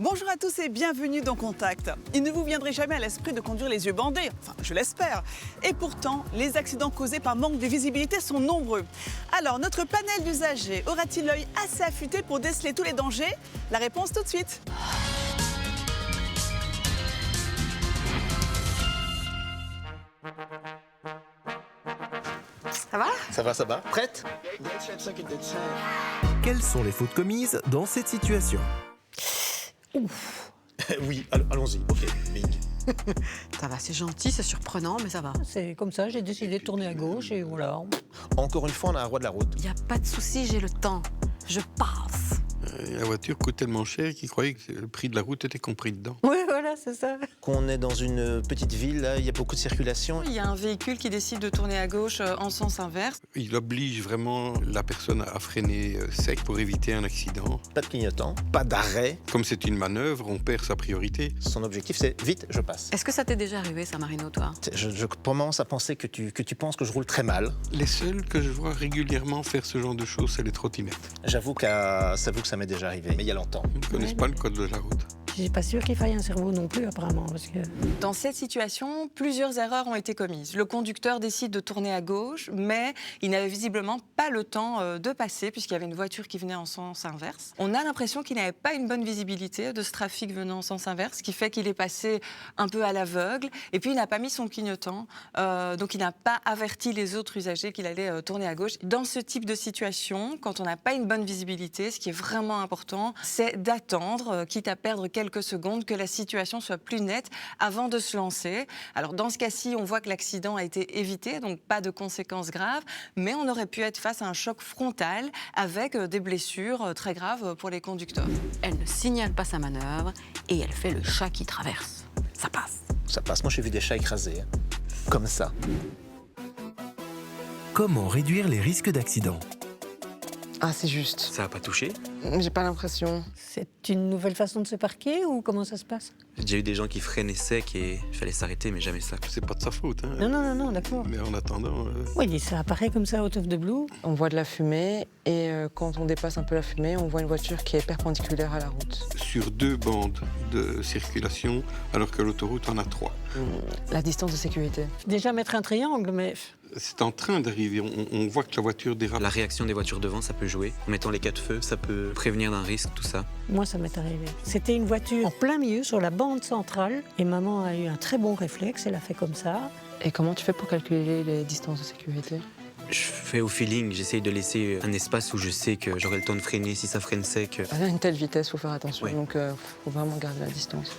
Bonjour à tous et bienvenue dans Contact. Il ne vous viendrait jamais à l'esprit de conduire les yeux bandés, enfin je l'espère. Et pourtant, les accidents causés par manque de visibilité sont nombreux. Alors, notre panel d'usagers aura-t-il l'œil assez affûté pour déceler tous les dangers? La réponse tout de suite. Ça va? Ça va. Prête? Quelles sont les fautes commises dans cette situation? Oui, allons-y. Ok, bing. Ça va, c'est gentil, c'est surprenant, mais ça va. C'est comme ça, j'ai décidé de tourner à gauche et voilà. Encore une fois, on a un roi de la route. Il n'y a pas de souci, j'ai le temps. Je passe. La voiture coûte tellement cher qu'ils croyaient que le prix de la route était compris dedans. Oui, voilà, c'est ça. Qu'on est dans une petite ville, là, il y a beaucoup de circulation. Il y a un véhicule qui décide de tourner à gauche en sens inverse. Il oblige vraiment la personne à freiner sec pour éviter un accident. Pas de clignotant, pas d'arrêt. Comme c'est une manœuvre, on perd sa priorité. Son objectif, c'est vite, je passe. Est-ce que ça t'est déjà arrivé, ça, Marino, toi? Je commence à penser que tu penses que je roule très mal. Les seuls que je vois régulièrement faire ce genre de choses, c'est les trottinettes. J'avoue que ça m'est déjà arrivé, mais il y a longtemps. Ils ne connaissent pas le code de la route. Je suis pas sûre qu'il faille un cerveau non plus, apparemment, parce que... Dans cette situation, plusieurs erreurs ont été commises. Le conducteur décide de tourner à gauche, mais il n'avait visiblement pas le temps de passer, puisqu'il y avait une voiture qui venait en sens inverse. On a l'impression qu'il n'avait pas une bonne visibilité de ce trafic venant en sens inverse, ce qui fait qu'il est passé un peu à l'aveugle, et puis il n'a pas mis son clignotant, donc il n'a pas averti les autres usagers qu'il allait tourner à gauche. Dans ce type de situation, quand on n'a pas une bonne visibilité, ce qui est vraiment important, c'est d'attendre, quitte à perdre quelques secondes, que la situation soit plus nette avant de se lancer. Alors dans ce cas-ci, on voit que l'accident a été évité, donc pas de conséquences graves, mais on aurait pu être face à un choc frontal avec des blessures très graves pour les conducteurs. Elle ne signale pas sa manœuvre et elle fait le chat qui traverse. Ça passe. Ça passe. Moi, j'ai vu des chats écrasés, hein. Comme ça. Comment réduire les risques d'accident? Ah, c'est juste. Ça a pas touché? J'ai pas l'impression. C'est une nouvelle façon de se parquer ou comment ça se passe? J'ai déjà eu des gens qui freinaient sec et il fallait s'arrêter, mais jamais ça. C'est pas de sa faute. Hein. Non, d'accord. Mais en attendant... Oui, ça apparaît comme ça, out of the blue. On voit de la fumée et quand on dépasse un peu la fumée, on voit une voiture qui est perpendiculaire à la route. Sur 2 bandes de circulation, alors que l'autoroute en a 3. La distance de sécurité. Déjà mettre un triangle, mais... C'est en train d'arriver. On voit que la voiture dérape. La réaction des voitures devant, ça peut jouer. En mettant les 4 feux, ça peut prévenir d'un risque, tout ça. Moi, ça m'est arrivé. C'était une voiture en plein milieu, sur la bande centrale, et maman a eu un très bon réflexe, elle a fait comme ça. Et comment tu fais pour calculer les distances de sécurité? Je fais au feeling, j'essaye de laisser un espace où je sais que j'aurai le temps de freiner si ça freine sec. À une telle vitesse, faut faire attention, Ouais. donc faut vraiment garder la distance.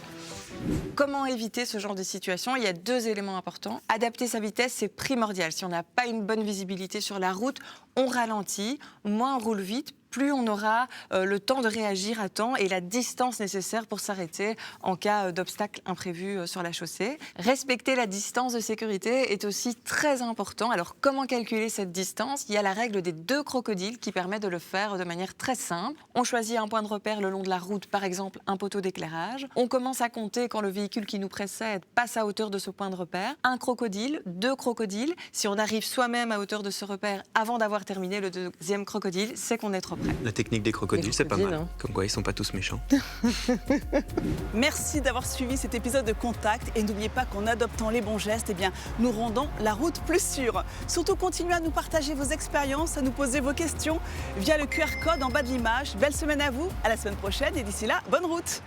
Comment éviter ce genre de situation? Il y a 2 éléments importants. Adapter sa vitesse, c'est primordial. Si on n'a pas une bonne visibilité sur la route, on ralentit, moins on roule vite, plus on aura le temps de réagir à temps et la distance nécessaire pour s'arrêter en cas d'obstacle imprévu sur la chaussée. Respecter la distance de sécurité est aussi très important. Alors, comment calculer cette distance? Il y a la règle des 2 crocodiles qui permet de le faire de manière très simple. On choisit un point de repère le long de la route, par exemple un poteau d'éclairage. On commence à compter quand le véhicule qui nous précède passe à hauteur de ce point de repère. 1 crocodile, 2 crocodiles. Si on arrive soi-même à hauteur de ce repère avant d'avoir terminé le 2e crocodile, c'est qu'on est trop près. La technique des crocodiles, c'est pas mal. hein. Comme quoi, ils sont pas tous méchants. Merci d'avoir suivi cet épisode de Contact et n'oubliez pas qu'en adoptant les bons gestes, eh bien, nous rendons la route plus sûre. Surtout, continuez à nous partager vos expériences, à nous poser vos questions via le QR code en bas de l'image. Belle semaine à vous, à la semaine prochaine et d'ici là, bonne route.